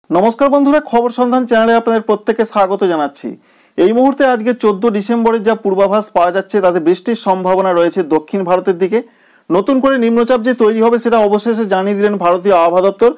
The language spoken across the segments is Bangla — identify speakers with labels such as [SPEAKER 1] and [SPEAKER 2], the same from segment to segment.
[SPEAKER 1] নমস্কার বন্ধুরা, খবর সন্ধান চ্যানেলে আপনাদের প্রত্যেককে স্বাগত জানাচ্ছি। এই মুহূর্তে আজকে 14 ডিসেম্বরের যা পূর্বাভাস পাওয়া যাচ্ছে তাতে বৃষ্টির সম্ভাবনা রয়েছে দক্ষিণ ভারতের দিকে। নতুন করে নিম্নচাপ যে তৈরি হবে সেটা অবশেষে জানিয়ে দিলেন ভারতীয় আবহাওয়া দপ্তর।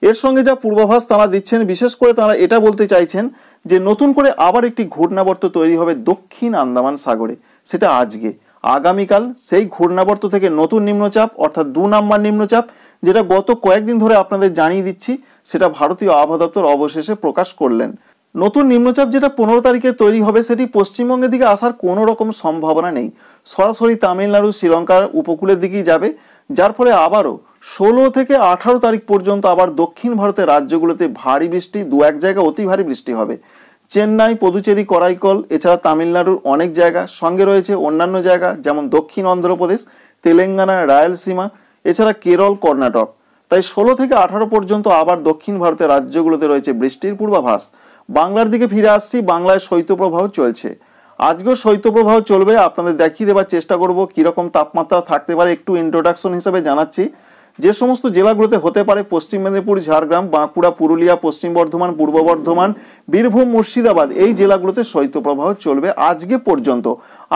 [SPEAKER 1] এর সঙ্গে যা পূর্বাভাস তারা দিচ্ছেন, বিশেষ করে তারা এটা বলতে চাইছেন যে নতুন করে আবার একটি ঘূর্ণাবর্ত তৈরি হবে দক্ষিণ আন্দামান সাগরে, সেটা আজকে। আগামীকাল সেই ঘূর্ণাবর্ত থেকে নতুন নিম্নচাপ অর্থাৎ 2 নম্বর নিম্নচাপ, যেটা গত কয়েকদিন ধরে আপনাদের জানিয়ে দিচ্ছি, সেটা ভারতীয় আবহাওয়া দপ্তর অবশেষে প্রকাশ করলেন। নতুন নিম্নচাপ যেটা 15 তারিখে তৈরি হবে সেটি পশ্চিমবঙ্গের দিকে আসার কোনো রকম সম্ভাবনা নেই, সরাসরি তামিলনাড়ু শ্রীলঙ্কার উপকূলের দিকেই যাবে, যার ফলে আবারও 16 থেকে 18 তারিখ পর্যন্ত আবার দক্ষিণ ভারতের রাজ্যগুলোতে ভারী বৃষ্টি, দু এক জায়গায় অতি ভারী বৃষ্টি হবে। চেন্নাই, পুদুচেরি, করাইকল, এছাড়া তামিলনাড়ুর অনেক জায়গা, সঙ্গে রয়েছে অন্যান্য জায়গা যেমন দক্ষিণ অন্ধ্রপ্রদেশ, তেলেঙ্গানা, রায়লসীমা, এছাড়া কেরল, কর্ণাটক। তাই 16 থেকে 18 পর্যন্ত আবার দক্ষিণ ভারতের রাজ্যগুলোতে রয়েছে বৃষ্টির পূর্বাভাস। বাংলার দিকে ফিরে আসছি, বাংলায় শৈত্যপ্রবাহ চলছে। আজকেও শৈত্যপ্রবাহ চলবে, আপনাদের দেখিয়ে দেওয়ার চেষ্টা করব কিরকম তাপমাত্রা থাকতে পারে। একটু ইন্ট্রোডাকশন হিসেবে জানাচ্ছি যে সমস্ত জেলাগুলোতে হতে পারে: পশ্চিম মেদিনীপুর, ঝাড়গ্রাম, বাঁকুড়া, পুরুলিয়া, পশ্চিম বর্ধমান, পূর্ব বর্ধমান, বীরভূম, মুর্শিদাবাদ, এই জেলাগুলোতে শৈত্যপ্রবাহ চলবে আজকে পর্যন্ত।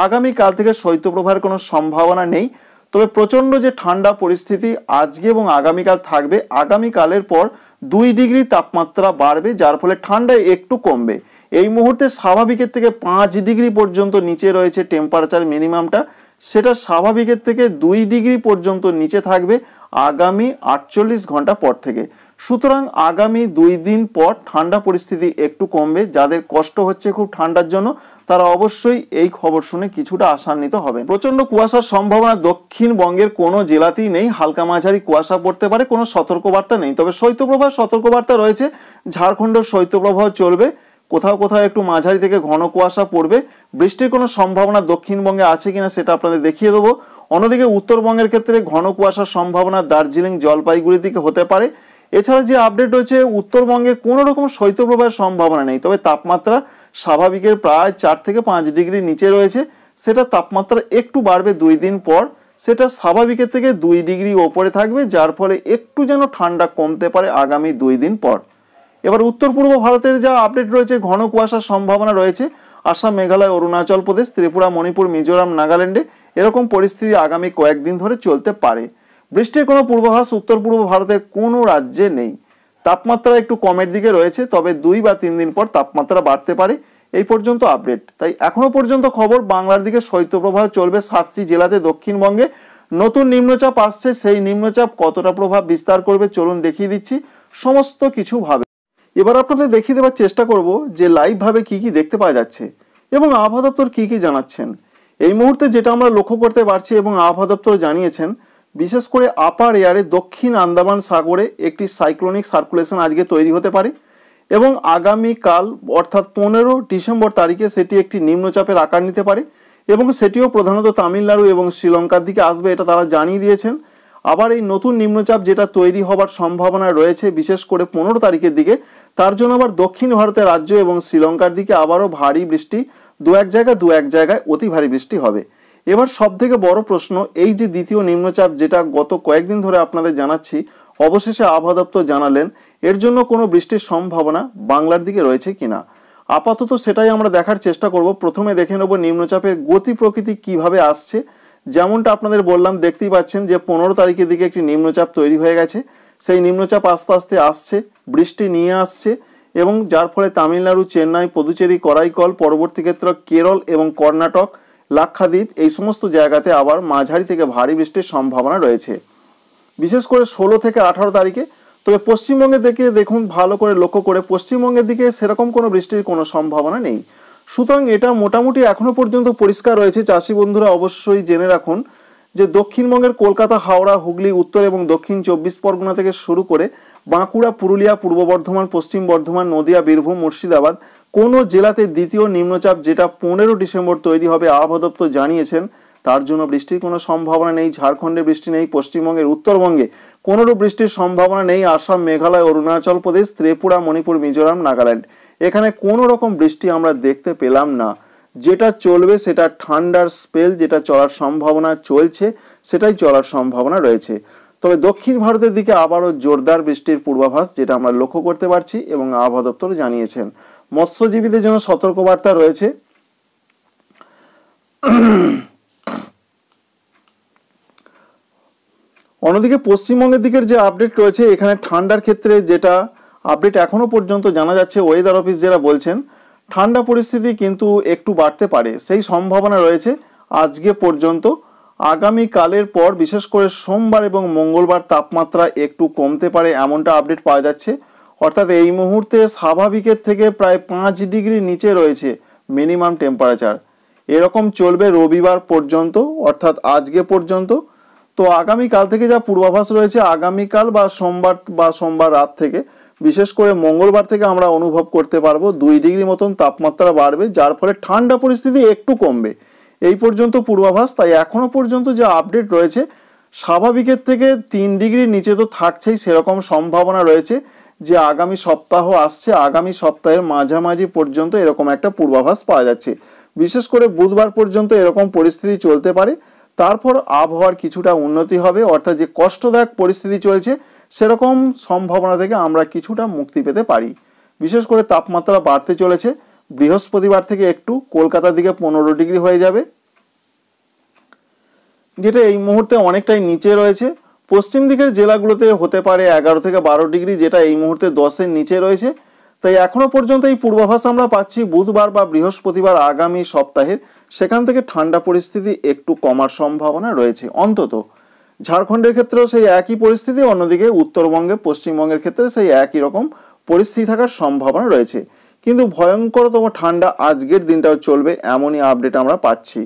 [SPEAKER 1] আগামীকাল থেকে শৈত্যপ্রবাহের কোনো সম্ভাবনা নেই, তবে প্রচণ্ড যে ঠান্ডা পরিস্থিতি আজকে এবং আগামীকাল থাকবে, আগামীকালের পর 2 ডিগ্রি তাপমাত্রা বাড়বে, যার ফলে ঠান্ডায় একটু কমবে। এই মুহূর্তে স্বাভাবিকের থেকে 5 ডিগ্রি পর্যন্ত নিচে রয়েছে টেম্পারেচার মিনিমামটা, সেটা স্বাভাবিকের থেকে 2 ডিগ্রি পর্যন্ত নিচে থাকবে আগামী 48 ঘন্টা পর থেকে। সুতরাং আগামী 2 দিন পর ঠান্ডা পরিস্থিতি একটু কমবে। যাদের কষ্ট হচ্ছে খুব ঠান্ডার জন্য, তারা অবশ্যই এই খবর শুনে কিছুটা আশান্বিত হবেন। প্রচন্ড কুয়াশার সম্ভাবনা দক্ষিণবঙ্গের কোনো জেলাতেই নেই, হালকা মাঝারি কুয়াশা পড়তে পারে, কোনো সতর্কবার্তা নেই। তবে শৈত্যপ্রবাহ সতর্কবার্তা রয়েছে, ঝাড়খণ্ডের শৈত্যপ্রবাহ চলবে, কোথাও কোথাও একটু মাঝারি থেকে ঘন কুয়াশা পড়বে। বৃষ্টির কোনো সম্ভাবনা দক্ষিণবঙ্গে আছে কিনা সেটা আপনাদের দেখিয়ে দেবো। অন্যদিকে উত্তরবঙ্গের ক্ষেত্রে ঘন কুয়াশার সম্ভাবনা দার্জিলিং, জলপাইগুড়ির দিকে হতে পারে। এছাড়া যে আপডেট রয়েছে, উত্তরবঙ্গে কোনো রকম শৈত্যপ্রবাহের সম্ভাবনা নেই, তবে তাপমাত্রা স্বাভাবিকের প্রায় 4 থেকে 5 ডিগ্রি নিচে রয়েছে, সেটা তাপমাত্রা একটু বাড়বে 2 দিন পর, সেটা স্বাভাবিকের থেকে 2 ডিগ্রি ওপরে থাকবে, যার ফলে একটু যেন ঠান্ডা কমতে পারে আগামী 2 দিন পর। এবার উত্তর পূর্ব ভারতের যা আপডেট রয়েছে, ঘন কুয়াশার সম্ভাবনা রয়েছে আসাম, মেঘালয়, অরুণাচল প্রদেশ, ত্রিপুরা, মণিপুর, মিজোরাম, নাগাল্যান্ডে। এরকম পরিস্থিতি আগামী কয়েকদিন ধরে চলতে পারে। বৃষ্টির কোনো পূর্বাভাস উত্তর পূর্ব ভারতের কোনো রাজ্যে নেই। তাপমাত্রা একটু কমের দিকে রয়েছে, তবে 2 বা 3 দিন পর তাপমাত্রা বাড়তে পারে। এই পর্যন্ত আপডেট। তাই এখনো পর্যন্ত খবর, বাংলার দিকে শৈত্যপ্রবাহ চলবে 7টি জেলাতে দক্ষিণবঙ্গে। নতুন নিম্নচাপ আসছে, সেই নিম্নচাপ কতটা প্রভাব বিস্তার করবে চলুন দেখিয়ে দিচ্ছি সমস্ত কিছু ভাবে। এবার আপনাদের দেখিয়ে দেওয়ার চেষ্টা করব যে লাইভ ভাবে কি কি দেখতে পাওয়া যাচ্ছে এবং আবহাওয়া দপ্তর কি কি জানাচ্ছেন। এই মুহূর্তে যেটা আমরা লক্ষ্য করতে পারছি এবং আবহাওয়া দপ্তর জানিয়েছেন, বিশেষ করে আপার এয়ারে দক্ষিণ আন্দামান সাগরে একটি সাইক্লোনিক সার্কুলেশন আজকে তৈরি হতে পারে এবং আগামীকাল অর্থাৎ 15 ডিসেম্বর তারিখে সেটি একটি নিম্নচাপের আকার নিতে পারে এবং সেটিও প্রধানত তামিলনাড়ু এবং শ্রীলঙ্কার দিকে আসবে, এটা তারা জানিয়ে দিয়েছেন। আবার এই নতুন নিম্নচাপ যেটা তৈরি হবার সম্ভাবনা রয়েছে বিশেষ করে 15 তারিখের দিকে, তার জন্য আবার দক্ষিণ ভারতের রাজ্য এবং শ্রীলঙ্কার দিকে আবারও ভারী বৃষ্টি, দু এক জায়গায় অতি ভারী বৃষ্টি হবে। এবার সব থেকে বড় প্রশ্ন, এই যে দ্বিতীয় নিম্নচাপ যেটা গত কয়েকদিন ধরে আপনাদের জানাচ্ছি, অবশেষে আবহাওয়া দপ্তর জানালেন এর জন্য কোনো বৃষ্টির সম্ভাবনা বাংলার দিকে রয়েছে কিনা। আপাতত সেটাই আমরা দেখার চেষ্টা করব। প্রথমে দেখে নেব নিম্নচাপের গতি প্রকৃতি কিভাবে আসছে। যেমনটা আপনাদের বললাম, দেখতেই পাচ্ছেন যে 15 তারিখের দিকে একটি নিম্নচাপ তৈরি হয়ে গেছে। সেই নিম্নচাপ আস্তে আস্তে আসছে, বৃষ্টি নিয়ে আসছে এবং যার ফলে তামিলনাড়ু, চেন্নাই, পুদুচেরি, করাইকল, পরবর্তী ক্ষেত্রে কেরল এবং কর্ণাটক, লাক্ষাদ্বীপ, এই সমস্ত জায়গাতে আবার মাঝারি থেকে ভারী বৃষ্টির সম্ভাবনা রয়েছে, বিশেষ করে 16 থেকে 18 তারিখে। তবে পশ্চিমবঙ্গের দিকে দেখুন, ভালো করে লক্ষ্য করে, পশ্চিমবঙ্গের দিকে সেরকম কোনো বৃষ্টির কোনো সম্ভাবনা নেই। সুতরাং এটা মোটামুটি এখনো পর্যন্ত পরিষ্কার রয়েছে। চাষি বন্ধুরা অবশ্যই জেনে রাখুন যে দক্ষিণবঙ্গের কলকাতা, হাওড়া, হুগলি, উত্তর এবং দক্ষিণ 24 পরগনা থেকে শুরু করে বাঁকুড়া, পুরুলিয়া, পূর্ব বর্ধমান, পশ্চিম বর্ধমান, নদিয়া, বীরভূম, মুর্শিদাবাদ, কোনো জেলাতে দ্বিতীয় নিম্নচাপ যেটা 15 ডিসেম্বর তৈরি হবে আবহাওয়া দপ্তর জানিয়েছেন, তার জন্য বৃষ্টির কোনো সম্ভাবনা নেই। ঝাড়খণ্ডে বৃষ্টি নেই, পশ্চিমবঙ্গের উত্তরবঙ্গে কোনোরূপ বৃষ্টির সম্ভাবনা নেই। আসাম, মেঘালয়, অরুণাচল প্রদেশ, ত্রিপুরা, মণিপুর, মিজোরাম, নাগাল্যান্ড, এখানে কোনো রকম বৃষ্টি আমরা দেখতে পেলাম না। যেটা চলবে সেটা ঠান্ডার স্পেল, যেটা চলার সম্ভাবনা চলছে সেটাই চলার সম্ভাবনা রয়েছে। তবে দক্ষিণ ভারতের দিকে আবারও জোরদার বৃষ্টির পূর্বাভাস যেটা আমরা লক্ষ্য করতে পারছি এবং আবহাওয়া দপ্তর জানিয়েছেন। মৎস্যজীবীদের জন্য সতর্কবার্তা রয়েছে। অন্যদিকে পশ্চিমবঙ্গের দিকের যে আপডেট রয়েছে, এখানে ঠান্ডার ক্ষেত্রে যেটা আপডেট এখনো পর্যন্ত জানা যাচ্ছে, ওয়েদার অফিস যারা বলছেন ঠান্ডা পরিস্থিতি কিন্তু একটু বাড়তে পারে, সেই সম্ভাবনা রয়েছে আজকে পর্যন্ত। আগামীকালের পর বিশেষ করে সোমবার এবং মঙ্গলবার তাপমাত্রা একটু কমতে পারে এমনটা আপডেট পাওয়া যাচ্ছে। অর্থাৎ এই মুহূর্তে স্বাভাবিকের থেকে প্রায় 5 ডিগ্রি নিচে রয়েছে মিনিমাম টেম্পারেচার। এরকম চলবে রবিবার পর্যন্ত, অর্থাৎ আজকে পর্যন্ত। তো আগামীকাল থেকে যা পূর্বাভাস রয়েছে, আগামীকাল বা সোমবার রাত থেকে, বিশেষ করে মঙ্গলবার থেকে আমরা অনুভব করতে পারবো 2 ডিগ্রি মতন তাপমাত্রা বাড়বে, যার ফলে ঠান্ডা পরিস্থিতি একটু কমবে। এই পর্যন্ত পূর্বাভাস। তাই এখনো পর্যন্ত যে আপডেট রয়েছে, স্বাভাবিকের থেকে 3 ডিগ্রির নিচে তো থাকছেই, সেরকম সম্ভাবনা রয়েছে যে আগামী সপ্তাহ আসছে, আগামী সপ্তাহের মাঝামাঝি পর্যন্ত এরকম একটা পূর্বাভাস পাওয়া যাচ্ছে। বিশেষ করে বুধবার পর্যন্ত এরকম পরিস্থিতি চলতে পারে। তারপর আবহাওয়ার কিছুটা উন্নতি হবে, অর্থাৎ যে কষ্টদায়ক পরিস্থিতি চলছে সেরকম সম্ভাবনা থেকে আমরা কিছুটা মুক্তি পেতে পারি। বিশেষ করে তাপমাত্রা বাড়তে চলেছে। বৃহস্পতিবার থেকে একটু কলকাতার দিকে 15 ডিগ্রি হয়ে যাবে, যেটা এই মুহূর্তে অনেকটাই নিচে রয়েছে। পশ্চিম দিকের জেলাগুলোতে হতে পারে 11 থেকে 12 ডিগ্রি, যেটা এই মুহূর্তে 10-এর নিচে রয়েছে। তাই এখনো পর্যন্ত এই পূর্বাভাস আমরা পাচ্ছি বুধবার বা বৃহস্পতিবার আগামী সপ্তাহের, সেখান থেকে ঠান্ডা পরিস্থিতি একটু কমার সম্ভাবনা রয়েছে। অন্তত ঝাড়খণ্ডের ক্ষেত্রেও সেই একই পরিস্থিতি, অন্যদিকে উত্তরবঙ্গে পশ্চিমবঙ্গের ক্ষেত্রে সেই একই রকম পরিস্থিতি থাকার সম্ভাবনা রয়েছে। কিন্তু ভয়ঙ্করতম ঠান্ডা আজকের দিনটাও চলবে, এমনই আপডেট আমরা পাচ্ছি।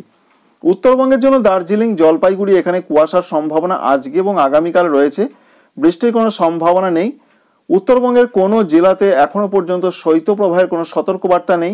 [SPEAKER 1] উত্তরবঙ্গের জন্য দার্জিলিং, জলপাইগুড়ি এখানে কুয়াশার সম্ভাবনা আজকে এবং আগামীকাল রয়েছে। বৃষ্টির কোনো সম্ভাবনা নেই। উত্তরবঙ্গের কোনো জেলাতে এখনো পর্যন্ত শৈত্যপ্রবাহের কোনো সতর্কবার্তা নেই।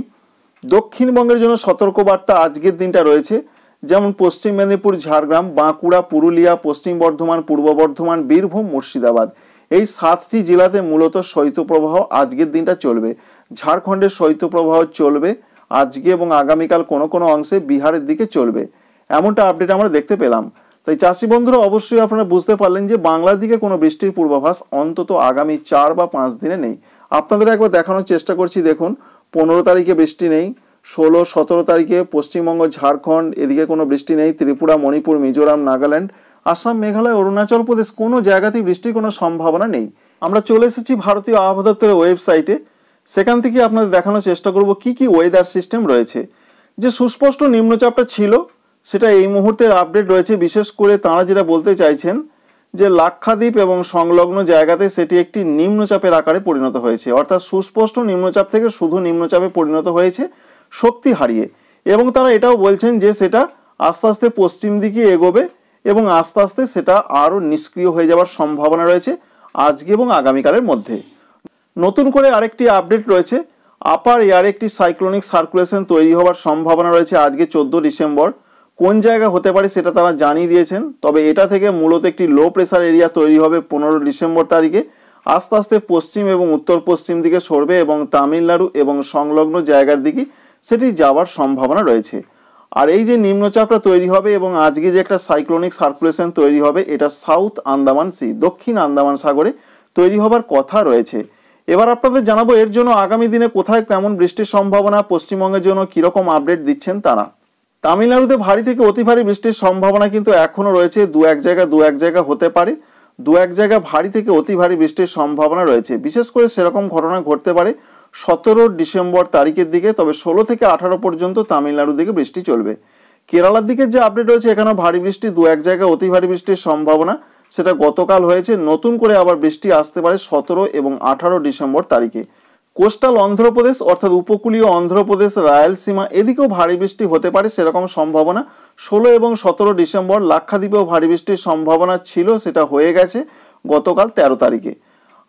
[SPEAKER 1] দক্ষিণবঙ্গের জন্য সতর্কবার্তা আজকের দিনটা রয়েছে, যেমন পশ্চিম মেদিনীপুর, ঝাড়গ্রাম, বাঁকুড়া, পুরুলিয়া, পশ্চিম বর্ধমান, পূর্ব বর্ধমান, বীরভূম, মুর্শিদাবাদ, এই 7টি জেলাতে মূলত শৈত্যপ্রবাহ আজকের দিনটা চলবে। ঝাড়খণ্ডের শৈত্যপ্রবাহ চলবে আজকে এবং আগামীকাল কোনো কোনো অংশে বিহারের দিকে চলবে, এমনটা আপডেট আমরা দেখতে পেলাম। তাই চাষি বন্ধুরা অবশ্যই আপনারা বুঝতে পারলেন যে বাংলার দিকে কোনো বৃষ্টির পূর্বাভাস অন্তত আগামী 4 বা 5 দিনে নেই। আপনাদের একবার দেখানোর চেষ্টা করছি। দেখুন, 15 তারিখে বৃষ্টি নেই, 16, 17 তারিখে পশ্চিমবঙ্গ, ঝাড়খণ্ড এদিকে কোনো বৃষ্টি নেই, ত্রিপুরা, মণিপুর, মিজোরাম, নাগাল্যান্ড, আসাম, মেঘালয়, অরুণাচল প্রদেশ কোনো জায়গাতেই বৃষ্টির কোনো সম্ভাবনা নেই। আমরা চলে এসেছি ভারতীয় আবহাওয়া দপ্তরের ওয়েবসাইটে। সেখান থেকে আপনাদের দেখানোর চেষ্টা করব কি কি ওয়েদার সিস্টেম রয়েছে। যে সুস্পষ্ট নিম্নচাপটা ছিল সেটা এই মুহূর্তের আপডেট রয়েছে। বিশেষ করে তাঁরা যেটা বলতে চাইছেন যে লাক্ষাদ্বীপ এবং সংলগ্ন জায়গাতে সেটি একটি নিম্নচাপের আকারে পরিণত হয়েছে, অর্থাৎ সুস্পষ্ট নিম্নচাপ থেকে শুধু নিম্নচাপে পরিণত হয়েছে শক্তি হারিয়ে। এবং তারা এটাও বলছেন যে সেটা আস্তে আস্তে পশ্চিম দিকে এগোবে এবং আস্তে আস্তে সেটা আরও নিষ্ক্রিয় হয়ে যাওয়ার সম্ভাবনা রয়েছে আজকে এবং আগামীকালের মধ্যে। নতুন করে আরেকটি আপডেট রয়েছে, আপার এয়ারে একটি সাইক্লোনিক সার্কুলেশন তৈরি হওয়ার সম্ভাবনা রয়েছে আজকে 14 ডিসেম্বর। কোন জায়গা হতে পারে সেটা তারা জানিয়ে দিয়েছেন, তবে এটা থেকে মূলত একটি লো প্রেসার এরিয়া তৈরি হবে 15 ডিসেম্বর তারিখে। আস্তে আস্তে পশ্চিম এবং উত্তর পশ্চিম দিকে সরবে এবং তামিলনাড়ু এবং সংলগ্ন জায়গার দিকে সেটি যাওয়ার সম্ভাবনা রয়েছে। আর এই যে নিম্নচাপটা তৈরি হবে এবং আজকে যে একটা সাইক্লোনিক সার্কুলেশন তৈরি হবে, এটা সাউথ আন্দামান সি, দক্ষিণ আন্দামান সাগরে তৈরি হবার কথা রয়েছে। এবার আপনাদের জানাবো এর জন্য আগামী দিনে কোথায় কেমন বৃষ্টির সম্ভাবনা, পশ্চিমবঙ্গের জন্য কীরকম আপডেট দিচ্ছেন তারা। তামিলনাড়ুতে ভারী থেকে অতি ভারী বৃষ্টির সম্ভাবনা কিন্তু এখনও রয়েছে, দু এক জায়গা হতে পারে, দু এক জায়গা ভারী থেকে অতি ভারী বৃষ্টির সম্ভাবনা রয়েছে। বিশেষ করে সেরকম ঘটনা ঘটতে পারে 17 ডিসেম্বর তারিখের দিকে, তবে 16 থেকে 18 পর্যন্ত তামিলনাড়ুর দিকে বৃষ্টি চলবে। কেরালার দিকে যে আপডেট রয়েছে, এখানেও ভারী বৃষ্টি, দু এক জায়গায় অতি ভারী বৃষ্টির সম্ভাবনা, সেটা গতকাল হয়েছে। নতুন করে আবার বৃষ্টি আসতে পারে 17 এবং 18 ডিসেম্বর তারিখে। কোস্টাল অন্ধ্রপ্রদেশ অর্থাৎ উপকূলীয় অন্ধ্রপ্রদেশ, রায়ালসীমা এদিকেও ভারী বৃষ্টি হতে পারে, সেরকম সম্ভাবনা 16 এবং 17 ডিসেম্বর। লাক্ষাদ্বীপেও ভারী বৃষ্টির সম্ভাবনা ছিল, সেটা হয়ে গেছে গতকাল 13 তারিখে।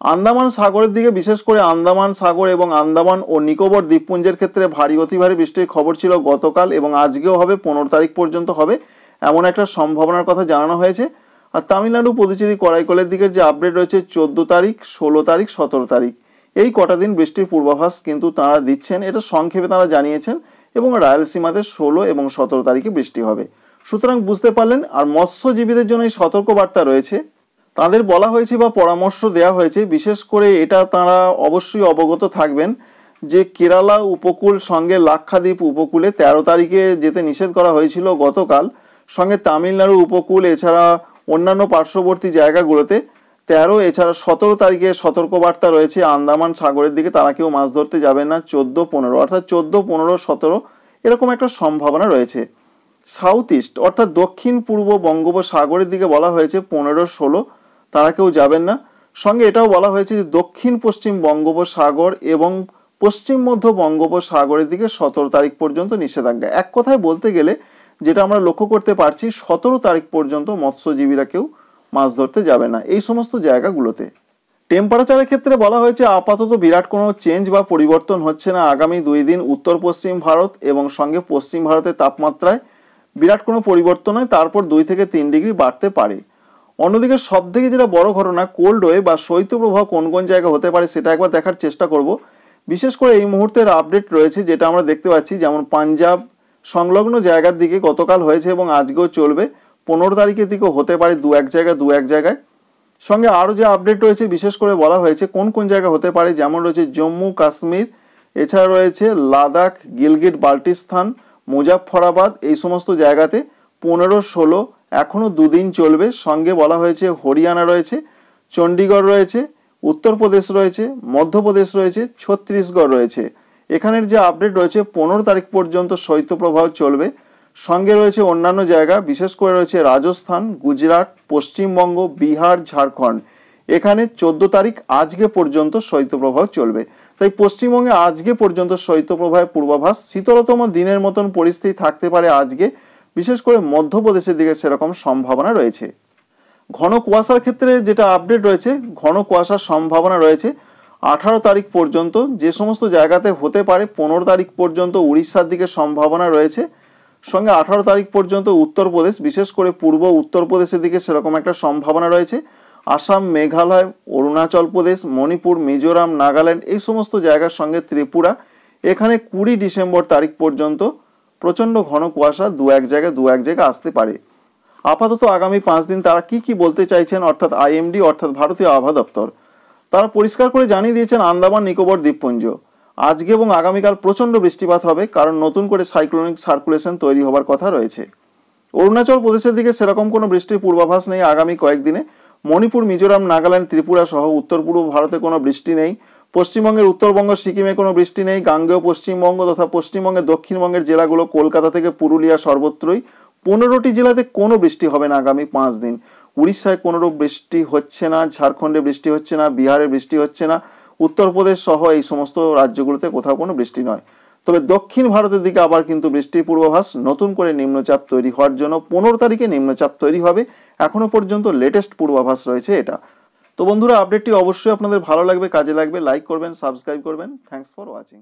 [SPEAKER 1] আন্দামান সাগরের দিকে, বিশেষ করে আন্দামান সাগর এবং আন্দামান ও নিকোবর দ্বীপপুঞ্জের ক্ষেত্রে ভারী অতি ভারী বৃষ্টির খবর ছিল গতকাল এবং আজকেও হবে, 15 তারিখ পর্যন্ত হবে এমন একটা সম্ভাবনার কথা জানানো হয়েছে। আর তামিলনাড়ু, পুদুচেরি, করাইকলের দিকের যে আপডেট রয়েছে 14 তারিখ, 16 তারিখ, 17 তারিখ, এই কটা দিন বৃষ্টির পূর্বাভাস কিন্তু তাঁরা দিচ্ছেন, এটা সংক্ষেপে তাঁরা জানিয়েছেন। এবং রায়ালসীমাতে 16 এবং 17 তারিখে বৃষ্টি হবে। সুতরাং বুঝতে পারলেন। আর মৎস্যজীবীদের জন্য এই সতর্কবার্তা রয়েছে। তাদের বলা হয়েছে বা পরামর্শ দেওয়া হয়েছে, বিশেষ করে এটা তারা অবশ্যই অবগত থাকবেন যে কেরালা উপকূল সঙ্গে লাক্ষাদ্বীপ উপকূলে 13 তারিখে যেতে নিষেধ করা হয়েছিল গতকাল, সঙ্গে তামিলনাড়ু উপকূল এছাড়া অন্যান্য পার্শ্ববর্তী জায়গাগুলোতে 13 এছাড়া 17 তারিখে সতর্কবার্তা রয়েছে আন্দামান সাগরের দিকে তারা কেউ মাছ ধরতে যাবেন না। 14, 15 অর্থাৎ 14, 15, 17 এরকম একটা সম্ভাবনা রয়েছে। সাউথ ইস্ট অর্থাৎ দক্ষিণ পূর্ব বঙ্গোপসাগরের দিকে বলা হয়েছে 15, 16 তারা কেউ যাবেন না। সঙ্গে এটাও বলা হয়েছে যে দক্ষিণ পশ্চিম বঙ্গোপসাগর এবং পশ্চিম মধ্য বঙ্গোপসাগরের দিকে 17 তারিখ পর্যন্ত নিষেধাজ্ঞা। এক কথায় বলতে গেলে যেটা আমরা লক্ষ্য করতে পারছি 17 তারিখ পর্যন্ত মৎস্যজীবীরা কেউ মাছ ধরতে যাবে না এই সমস্ত জায়গাগুলোতে। টেম্পারেচারের ক্ষেত্রে বলা হয়েছে আপাতত বিরাট কোনো চেঞ্জ বা পরিবর্তন হচ্ছে না। আগামী 2 দিন উত্তর পশ্চিম ভারত এবং সঙ্গে পশ্চিম ভারতের তাপমাত্রায় বিরাট কোনো পরিবর্তন হয়, তারপর 2 থেকে 3 ডিগ্রি বাড়তে পারে। অন্যদিকে সব থেকে যেটা বড় ঘটনা কোল্ড ওয়েভ বা শৈত্যপ্রবাহ কোন কোন জায়গা হতে পারে সেটা একবার দেখার চেষ্টা করব। বিশেষ করে এই মুহূর্তের আপডেট রয়েছে যেটা আমরা দেখতে পাচ্ছি, যেমন পাঞ্জাব সংলগ্ন জায়গার দিকে গতকাল হয়েছে এবং আজকেও চলবে, 15 তারিখের দিকেও হতে পারে দু এক জায়গায়। সঙ্গে আরও যে আপডেট রয়েছে বিশেষ করে বলা হয়েছে কোন কোন জায়গা হতে পারে, যেমন রয়েছে জম্মু কাশ্মীর, এছাড়া রয়েছে লাদাখ, গিলগিট বাল্টিস্তান, মুজাফফরাবাদ এই সমস্ত জায়গাতে 15, 16 এখনও 2 দিন চলবে। সঙ্গে বলা হয়েছে হরিয়ানা রয়েছে, চণ্ডীগড় রয়েছে, উত্তরপ্রদেশ রয়েছে, মধ্যপ্রদেশ রয়েছে, ছত্তিশগড় রয়েছে। এখানের যে আপডেট রয়েছে 15 তারিখ পর্যন্ত শৈত্যপ্রবাহ চলবে। সঙ্গে রয়েছে অন্যান্য জায়গা, বিশেষ করে রয়েছে রাজস্থান, গুজরাট, পশ্চিমবঙ্গ, বিহার, ঝাড়খণ্ড। এখানে 14 তারিখ আজকে পর্যন্ত শৈত্যপ্রবাহ চলবে। তাই পশ্চিমবঙ্গে আজকে পর্যন্ত শৈত্যপ্রবাহের পূর্বাভাস, শীতলতম দিনের মতন পরিস্থিতি থাকতে পারে আজকে, বিশেষ করে মধ্যপ্রদেশের দিকে সেরকম সম্ভাবনা রয়েছে। ঘন কুয়াশার ক্ষেত্রে যেটা আপডেট রয়েছে, ঘন কুয়াশার সম্ভাবনা রয়েছে 18 তারিখ পর্যন্ত, যে সমস্ত জায়গাতে হতে পারে 15 তারিখ পর্যন্ত উড়িষ্যার দিকে সম্ভাবনা রয়েছে। সঙ্গে 18 তারিখ পর্যন্ত উত্তরপ্রদেশ, বিশেষ করে পূর্ব উত্তরপ্রদেশের দিকে সেরকম একটা সম্ভাবনা রয়েছে। আসাম, মেঘালয়, অরুণাচল প্রদেশ, মণিপুর, মিজোরাম, নাগাল্যান্ড এই সমস্ত জায়গার সঙ্গে ত্রিপুরা, এখানে 20 ডিসেম্বর তারিখ পর্যন্ত প্রচণ্ড ঘন কুয়াশা দু এক জায়গায় আসতে পারে। আপাতত আগামী 5 দিন তারা কি বলতে চাইছেন, অর্থাৎ আইএমডি অর্থাৎ ভারতীয় আবহাওয়া দপ্তর, তারা পরিষ্কার করে জানিয়ে দিয়েছেন আন্দামান নিকোবর দ্বীপপুঞ্জ আজকে এবং আগামীকাল প্রচণ্ড বৃষ্টিপাত হবে, কারণ নতুন করে সাইক্লোনিক সার্কুলেশন তৈরি হবার কথা রয়েছে। অরুণাচল প্রদেশের দিকে সেরকম কোনো বৃষ্টির পূর্বাভাস নেই আগামী কয়েকদিনে। মণিপুর, মিজোরাম, নাগাল্যান্ড, ত্রিপুরা সহ উত্তর পূর্ব ভারতে কোনো বৃষ্টি নেই। পশ্চিমবঙ্গের উত্তরবঙ্গ, সিকিমে কোনো বৃষ্টি নেই। গাঙ্গেয় পশ্চিমবঙ্গ তথা পশ্চিমবঙ্গের দক্ষিণবঙ্গের জেলাগুলো কলকাতা থেকে পুরুলিয়া সর্বত্রই 15টি জেলাতে কোনো বৃষ্টি হবে না আগামী 5 দিন। উড়িষ্যায় কোনোরূপ বৃষ্টি হচ্ছে না, ঝাড়খণ্ডে বৃষ্টি হচ্ছে না, বিহারে বৃষ্টি হচ্ছে না, উত্তরপ্রদেশ সহ এই সমস্ত রাজ্যগুলোতে কোথাও কোনো বৃষ্টি নয়। তবে দক্ষিণ ভারতের দিকে আবার কিন্তু বৃষ্টির পূর্বাভাস, নতুন করে নিম্নচাপ তৈরি হওয়ার জন্য 15 তারিখে নিম্নচাপ তৈরি হবে। এখনো পর্যন্ত লেটেস্ট পূর্বাভাস রয়েছে এটা। তো বন্ধুরা, আপডেটটি অবশ্যই আপনাদের ভালো লাগবে, কাজে লাগবে। লাইক করবেন, সাবস্ক্রাইব করবেন। Thanks for watching.